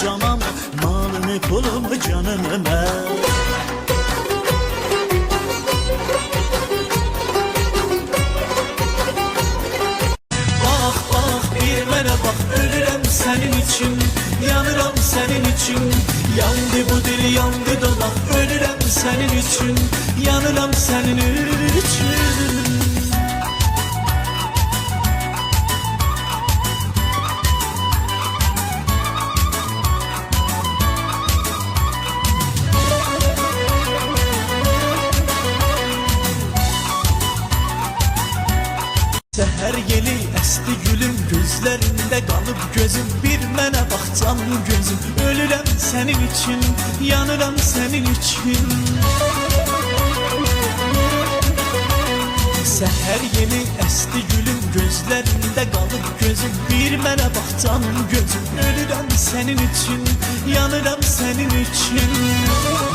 cananı, malını pulunu canını mən. Bak bak bir mənə bax, ölürəm sənin için, yanıram sənin için. Yandı bu dil, yandı dodaq, ölürəm sənin için, yanıram sənin için. Seher yeli esti gülüm, gözlerinde kalıp gözüm. Bir mənə bax canım gözüm, ölürəm senin için, yanıram senin için. Seher yeli esti gülüm, gözlerinde kalıp gözüm. Bir mənə bax canım gözüm, ölürəm senin için, yanıram senin için.